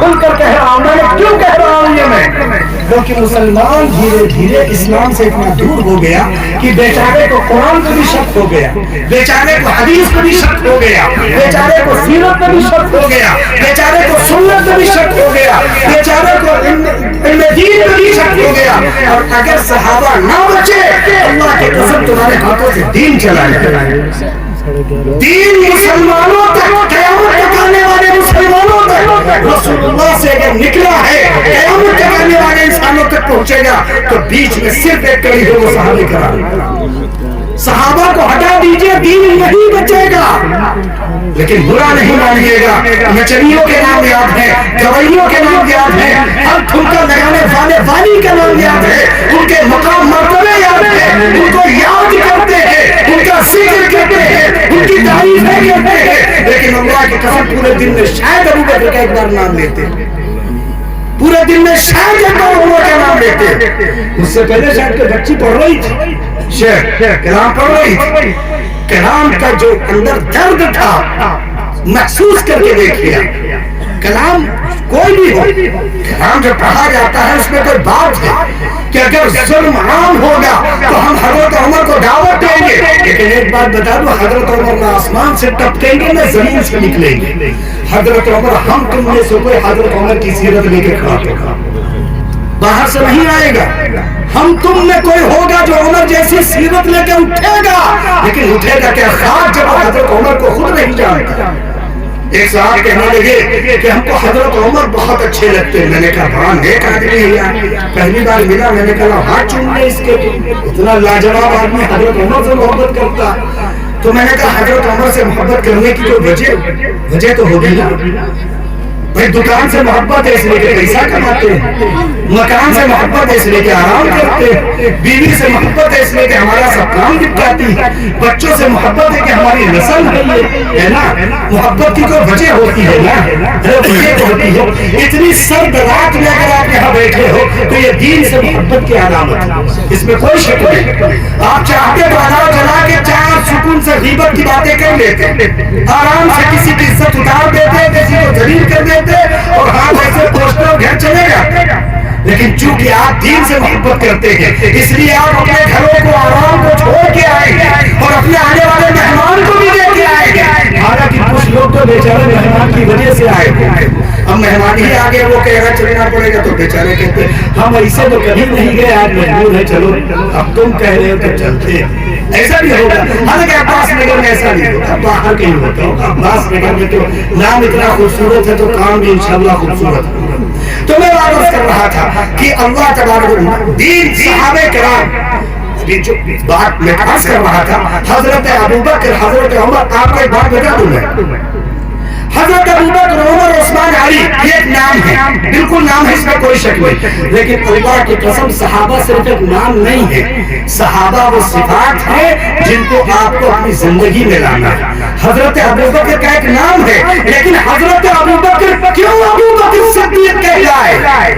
کھول کر کہہ رہا ہوں. میں کیوں کہہ رہا ہوں یہ میں؟ کیونکہ مسلمان دھیرے دھیرے اسلام سے اتنا دور ہو گیا کہ بیچارے کو قرآن پہ بھی شک ہو گیا, بیچارے کو حدیث پہ بھی شک ہو گیا, بیچارے کو سیرت پہ بھی شک ہو گیا, بیچارے کو سنت پہ بھی شک ہو گیا, بیچارے کو علم دین پہ بھی شک ہو گیا. اور اگر صحابہ نہ بچے, اللہ کی قسم تمہارے ہاتھوں سے دین چلا جائے. دین مسلمانوں تک, قیامت تک آنے والے مسلمانوں تک رسول اللہ سے اگر نکلا ہے, قیامت تک آنے والے انسانوں تک پہنچے گا, تو بیچ میں صرف ایک کڑی ہو وہ صحابہ کرام. صحابہ کو ہٹا دیجئے, دین نہیں بچے گا. لیکن برا نہیں مانیے گا, نچنیوں کے نام یاد ہے, گویوں کے نام یاد ہے, ہر ٹھمکا لگانے والے والی کا نام یاد ہے, ان کے مقام مرتبے یاد ہے, ان کو یاد کرتے ہیں, ان کا ذکر کرتے ہیں, ان کی تعریفیں کرتے ہیں. لیکن اللہ کی قسم پورے دن میں شاید ابو بکر کا ایک بار نام لیتے, پورے دن میں شاید ایک بار عمر کا نام لیتے. اس سے پہلے شاید کہ بچی پڑھ رہی تھی, شیخ کلام پڑھ رہی تھی, کلام کا جو اندر درد تھا محسوس کر کے دیکھیا. کلام کوئی بھی ہو, کلام جو پڑھا جاتا ہے اس میں کوئی بات ہے کہ اگر ظلم عام ہوگا تو ہم حضرت عمر کو دعوت دیں گے. لیکن ایک بات بتا دو, حضرت عمر نہ آسمان سے ٹپکیں گے نہ زمین سے نکلیں گے. حضرت عمر, ہم تم میں سے کوئی حضرت عمر کی سیرت لے کے کھڑا ہوگا, باہر سے نہیں آئے گا. ہم تم میں کوئی ہوگا جو عمر جیسی سیرت لے کے اٹھے گا, لیکن اٹھے گا کہ خاک جب حضرت عمر کو خود نہیں جانتا. ایک صاحب کہنے لگے کہ ہم کو حضرت عمر بہت اچھے لگتے ہیں. میں نے کہا بڑا نیک آدمی ہے یار, پہلی بار ملا, میں نے کہا ہاتھ چوم لے اس کے, اتنا لاجواب آدمی حضرت عمر سے محبت کرتا. تو میں نے کہا حضرت عمر سے محبت کرنے کی کوئی وجہ تو ہوگی نا بھائی. دکان سے محبت ہے اس لیے کہ پیسہ کماتے ہیں, مکان سے محبت ہے اس لیے کہ آرام کرتے ہیں, بیوی سے محبت ہے اس لیے کہ ہمارا سب کام نپٹاتی ہے, بچوں سے محبت ہے کہ ہماری نسل ہے نا. محبت کی کوئی وجہ ہوتی ہے نا, وجہ ہوتی ہے. اتنی سرد رات میں اگر آپ یہاں بیٹھے ہو تو یہ دین سے محبت کی علامت ہے, اس میں کوئی شک نہیں. آپ چاہتے تو ادا جلا کے چار سکون سے غیبت کی باتیں کر لیتے, آرام سے کسی کی عزت اتار دیتے, کسی کو ذلیل کر دیتے اور ہاتھ ایسے پوچھتے ہو گھر چلے جاتے. لیکن چونکہ آپ دین سے محبت کرتے ہیں اس لیے آپ اپنے گھروں کو, آرام کو چھوڑ کے آئیں گے اور اپنے آنے والے مہمان کو بھی لے کے آئیں گے. حالانکہ کچھ لوگ تو بیچارے مہمان کی وجہ سے آئے ہیں, اب مہمان ہی آگے وہ کہہ رہا چلنا پڑے گا, تو بیچارے کہتے ہم ایسے تو کبھی نہیں گئے, آج مجبور ہے, چلو اب تم کہہ رہے ہو تو چلتے. ایسا بھی ہوگا. حالانکہ عباس نگر میں ایسا نہیں ہوتا, باہر کہیں ہوتا ہوگا. عباس نگر میں تو نام اتنا خوبصورت ہے تو کام بھی انشاءاللہ خوبصورت ہوگا. تو میں واپس کر رہا تھا کہ اللہ تبارک دین صحابہ کرام, جو بات میں عرض کر رہا تھا, حضرت ابوبکر, حضرت عمر. آپ کو ایک بات بتا دوں میں, حضرت ابوبکر, عمر, عثمان, علی یہ ایک نام ہے, بالکل نام ہے, اس میں کوئی شک نہیں. لیکن اللہ کی قسم صحابہ صرف ایک نام نہیں ہے, صحابہ وہ صفات ہیں جن کو آپ کو اپنی زندگی میں لانا ہے. حضرت ابوبکر کا ایک نام ہے, لیکن حضرت ابوبکر کیوں ابوبکر صدیق کہلائے؟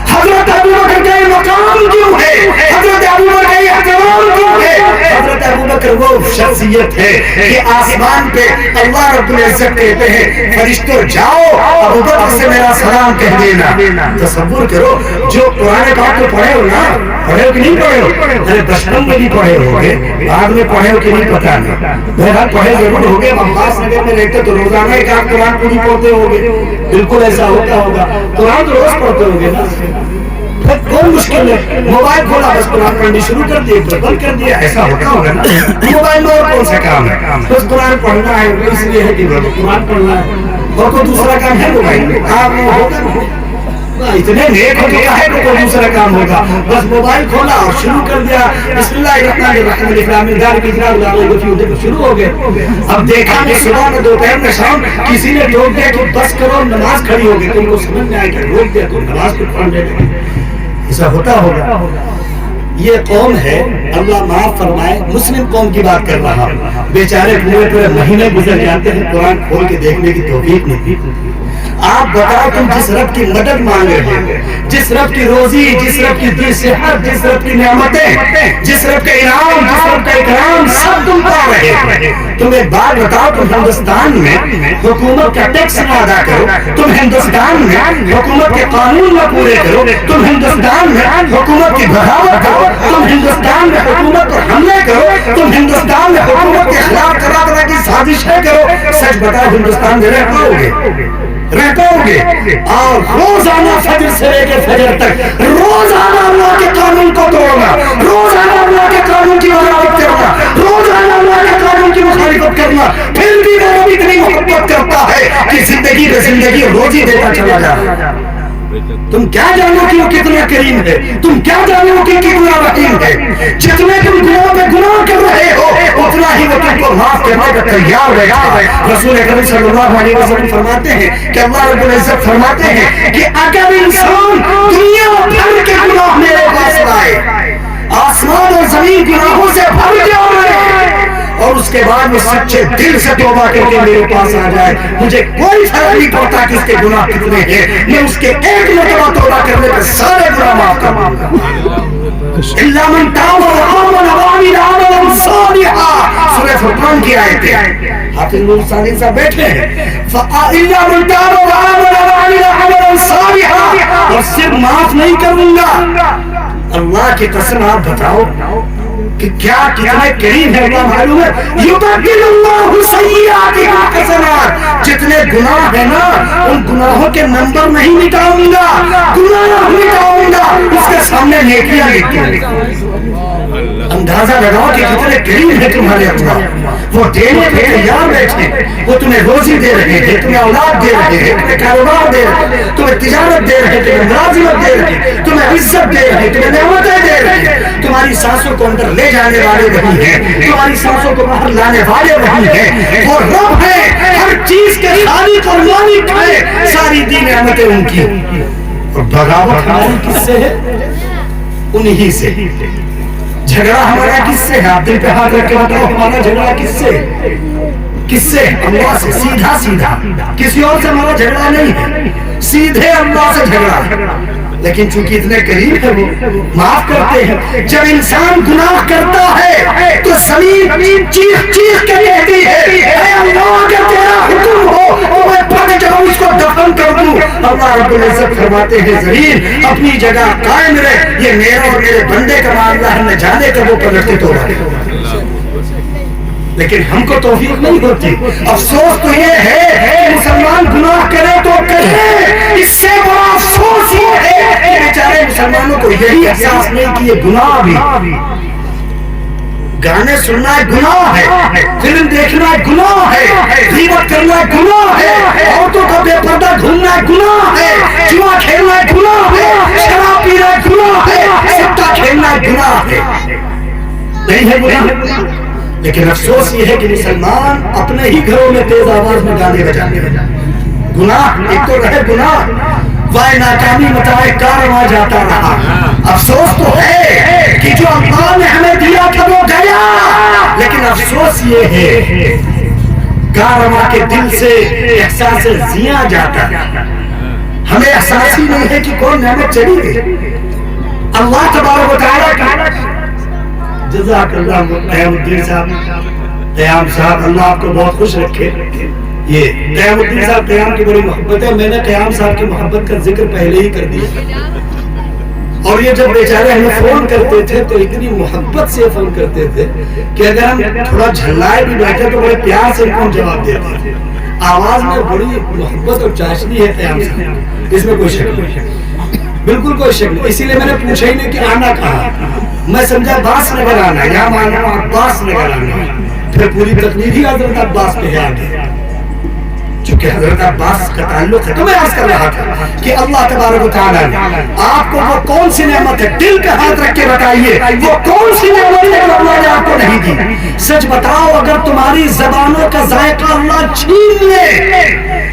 حضرت ابوبکر کا مقام کیوں ہے؟ حضرت ابوبکر کا احترام کیوں ہے؟ حضرت ابوبکر وہ شخصیت ہے کہ آسمان پہ اللہ رب العزت کہتے ہیں فرشتوں جاؤ ابوبکر سے میرا سلام کہہ دینا. تصور کرو, جو قرآن پاک کو پڑھے ہو نا, پڑھے ہو کہ نہیں پڑھے ہو, ارے بچپن میں بھی پڑھے ہو گے, بعد میں پڑھے ہو کہ نہیں پتا نہیں, بہرحال پڑھے ضرور ہو گے. عباس نگر میں رہتے تو روزانہ ایک آدھ قرآن پوری پڑھتے ہو گے, بالکل ایسا ہوتا ہوگا. قرآن تو روز پڑھتے ہو گے نا, کون مشکل ہے, موبائل کھولا بس قرآن پڑھنی شروع کر دی, بند کر دیا, ایسا ہوتا ہوگا نا. موبائل میں اور کون سا کام ہے, بس قرآن پڑھنا ہے, اس لیے ہے کہ قرآن پڑھنا ہے, اور کوئی دوسرا کام ہے موبائل میں؟ آپ ہوگا اتنے نیک ہو چکا ہے کہ کوئی دوسرا کام ہوگا, بس موبائل کھولا اور شروع کر دیا, بسم اللہ الرحمن الرحیم شروع ہو گئے. اب دیکھا کہ صبح میں, دوپہر میں, شام, کسی نے ٹوک دیا کہ بس کرو نماز کھڑی ہو گئی, تو ان کو سمجھ میں آئے کہ روک دیا تو نماز کو پڑھنے لگے. ایسا ہوتا ہوگا. یہ قوم ہے, اللہ معاف فرمائے, مسلم قوم کی بات کر رہا ہوں, بیچارے پورے پورے مہینے گزر جاتے ہیں قرآن کھول کے دیکھنے کی توفیق نہیں. آپ بتاؤ تم جس رب کی مدد مانگ رہے ہو، جس رب کی روزی، جس رب کی دی صحت، جس رب کی نعمتیں، جس رب کا انعام، جس رب کا اکرام سب تم پا رہے ہو، تم ایک بات بتاؤ، تم ہندوستان میں حکومت کا ٹیکس نہ ادا کرو، تم ہندوستان میں حکومت کے قانون نہ پورے کرو، تم ہندوستان میں حکومت کی بغاوت کرو، تم ہندوستان میں حکومت پر حملے کرو، تم ہندوستان میں حکومت کے خلاف طرح طرح کی سازشیں کرو، سچ بتاؤ ہندوستان میں رہ پاؤ گے؟ رہ پاؤ گے؟ اور روزانہ فجر سے لے کے فجر تک روزانہ اللہ کے قانون کو توڑنا، روزانہ اللہ کے قانون کی بغاوت کرنا، روزانہ اللہ کے قانون کی مخالفت کرنا، پھر بھی وہ اتنی محبت کرتا ہے کہ زندگی میں زندگی روزی دیتا چلا جا رہا۔ تم کیا جانو کہ وہ کتنا کریم ہے، تم کیا جانو کہ کتنا رحیم ہے؟ جتنے تم گناہ پہ گناہ کر رہے ہو اتنا ہی وہ تم کو معاف کرنے کا تیار رہتا ہے۔ رسول اکرم صلی اللہ علیہ وسلم فرماتے ہیں کہ اللہ رب العزت فرماتے ہیں کہ اگر انسان دنیا بھر کے گناہ میرے پاس لائے، آسمان اور زمین گناہوں سے بھر کے آئے، اور اس کے بعد وہ سچے دل سے توبہ کر کے میرے پاس آ جائے، مجھے کوئی فرق نہیں پڑتا کہ اس کے گناہ کتنے ہیں، میں اس کے ایک مرتبہ توبہ کرنے کے سارے گناہ معاف کر دوں گا۔ الا من تاب وآمن وعمل عملا صالحا، سورہ فرقان کی آیت ہے، حافظ نور صالح صاحب بیٹھے ہیں، الا من تاب وآمن وعمل عملا صالحا، اور صرف معاف نہیں کروں گا۔ اللہ کی قسم آپ بتاؤ کہ کیا کتنے کریم ہے اللہ معلوم ہے؟ یبدل اللہ سیئاتہم حسنات، جتنے گناہ ہیں نا ان گناہوں کے نمبر نہیں مٹاؤں گا، گناہ مٹاؤں گا، اس کے سامنے نیکیاں لکھ دوں۔ اندازہ لگاؤ کہ کتنے کریم ہے تمہارے اللہ، وہ دینے پہ تیار بیٹھے، وہ تمہیں روزی دے رہے ہیں، تمہیں اولاد دے رہے ہیں، تمہیں کاروبار دے رہے ہیں، تمہیں تجارت دے رہے ہیں، تمہیں ملازمت دے رہے ہیں، تمہیں عزت دے رہے ہیں، تمہیں نعمتیں دے رہے ہیں، تمہاری سانسوں کو اندر لے جانے والے وہی ہیں، تمہاری سانسوں کو باہر لانے والے وہی ہیں، وہ رب ہے، ہر چیز کے خالق اور مالک ہے، ساری دی نعمتیں ان کی، اور بغاوت ہماری کس سے ہے؟ انہی سے۔ جھگڑا ہمارا کس سے ہے؟ آپ دل پہ ہاتھ رکھ کے بتاؤ ہمارا جھگڑا کس سے؟ کس سے؟ اللہ سے، سیدھا سیدھا، کسی اور سے ہمارا جھگڑا نہیں ہے، سیدھے اللہ سے جھگڑا ہے۔ لیکن چونکہ اتنے قریب ہے وہ معاف کرتے ہیں۔ جب انسان گناہ کرتا ہے تو زمین چیخ چیخ کے کہتی ہے اے اللہ اگر تیرا حکم ہو تو میں پھٹ جاؤں، اس کو دفن کر دوں۔ اللہ رب العزت فرماتے ہیں زمین اپنی جگہ قائم رہے، یہ میرا اور میرے بندے کا معاملہ ہے، نہ جانے کب وہ پلٹے تو لیکن ہم کو توفیق نہیں ہوتی۔ افسوس تو یہ ہے کہ مسلمان گناہ کرے تو کرے، اس سے بڑا افسوس یہ ہے کہ بیچارے مسلمانوں کو یہی احساس نہیں کہ یہ گناہ بھی، گانے سننا ایک گناہ ہے، فلم دیکھنا ایک گناہ ہے، غیبت کرنا ایک گناہ ہے، عورتوں کا بے پردہ گھومنا ایک گناہ ہے، جوا کھیلنا ایک گناہ ہے، شراب پینا ایک گناہ ہے، سٹا کھیلنا ایک گناہ ہے، نہیں ہے گناہ؟ لیکن افسوس یہ ہے کہ مسلمان اپنے ہی گھروں میں تیز آواز میں گانے بجانے لگا۔ گناہ ایک تو رہے گناہ، وائے ناکامی متائے کارواں جاتا رہا۔ افسوس تو ہے کہ جو اللہ نے ہمیں دیا تھا وہ گیا، لیکن افسوس یہ ہے کارواں کے دل سے احساس زیاں جاتا ہے، ہمیں احساس ہی نہیں ہے کہ کون نعمت چلی گئی۔ اللہ تبارک و تعالیٰ کا جزاک اللہ قیام الدین صاحب، قیام صاحب اللہ آپ کو بہت خوش رکھے۔ یہ قیام الدین صاحب قیام کی بڑی محبت ہے، میں نے قیام صاحب کی محبت کا ذکر پہلے ہی کر دیا، اور یہ جب بیچارے ہمیں فون کرتے تھے تو اتنی محبت سے فون کرتے تھے کہ اگر ہم تھوڑا جھلائے بھی بیٹھے تو بڑے پیار سے ان کو جواب دیتے تھے۔ آواز میں بڑی محبت اور چاشنی ہے قیام صاحب، اس میں کوئی شک نہیں، بالکل کوئی شک نہیں۔ اسی لیے میں نے پوچھا ہی نہیں کہ آنا کہاں، میں سمجھا باس نگر آنا، یہاں مانا عباس نگر آنا، پھر پوری تقریر ہی حضرت عباس پہ آ گئی، چونکہ حضرت عباس کا تعلق ہے۔ تو میں عرض کر رہا تھا کہ اللہ تبارک و تعالیٰ نے آپ کو وہ کون سی نعمت ہے، دل کا ہاتھ رکھ کے بتائیے وہ کون سی نعمت ہے جو اللہ نے آپ کو نہیں دی۔ سچ بتاؤ، اگر تمہاری زبانوں کا ذائقہ اللہ چھین لے،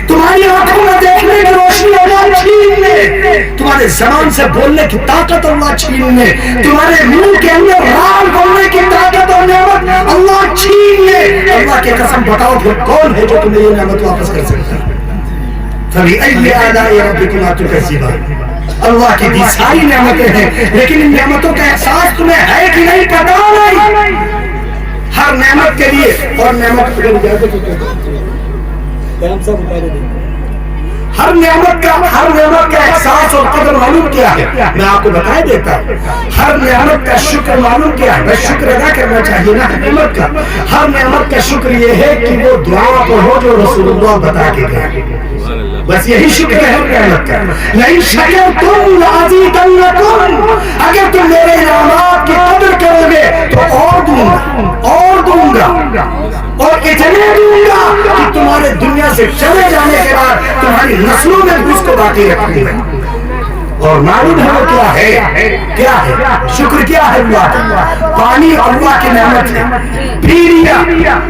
تمہاری آنکھوں میں دیکھنے کی روشنی اللہ چھین لے، تمہارے زبان سے بولنے کی طاقت اللہ چھین لے، تمہارے منہ کے اندر رال بولنے کی طاقت اور نعمت اللہ چھین لے، اللہ کی قسم بتاؤ پھر کون ہے جو تمہیں یہ نعمت واپس کر سکتا ہے؟ فبأي آلاء ربكما تكذبان. اللہ کی دی ساری نعمتیں ہیں لیکن ان نعمتوں کا احساس تمہیں ہے کہ نہیں پتا نہیں. ہر نعمت کے لیے اور نعمت ہر نعمت کا احساس اور قدر معلوم کیا ہے. میں آپ کو بتا دیتا ہوں ہر نعمت کا شکر معلوم کیا ہے. بس شکر ادا کرنا چاہیے نا نعمت کا. ہر نعمت کا شکر یہ ہے کہ وہ دعا کو ہو جو رسول اللہ بتا کے گئے. بس یہی شکر ہے نعمت کا. نہیں شکرتم لازیدنکم, اگر تم میرے انعامات کی قدر کرو گے تو اور دوں گا اور اتنے دوں گا کہ تمہارے دنیا سے چلے جانے کے بعد تمہاری نسلوں میں بھی اس کو باقی رکھوں گا. اور معلوم ہے وہ کیا ہے شکر کیا ہے اللہ کا. پانی اللہ کی نعمت ہے.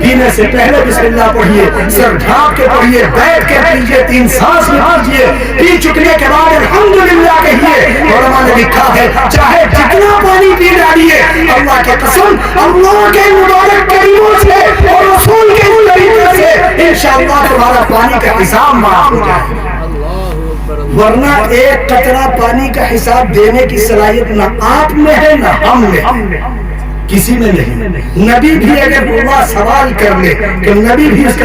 پینے سے پہلے بسم اللہ پڑھیے, سر ڈھانپ کے پڑھیے, بیٹھ کے پیجیے, 3 سانس میں پیجیے, پی چکنے کے بعد الحمدللہ کہیے. علماء نے لکھا ہے چاہے جتنا پانی پی ڈالیے اللہ کے قسم اللہ کے مبارک کریموں سے اور رسول کے طریقے سے انشاءاللہ تمہارا پانی کا حساب معاف ہو جائے. ورنہ ایک قطرہ پانی کا حساب دینے کی صلاحیت نہ آپ میں ہے نہ ہم میں, کسی میں نہیں. نبی بھی اگر اللہ سوال کر لے کہ نبی بھی اس کا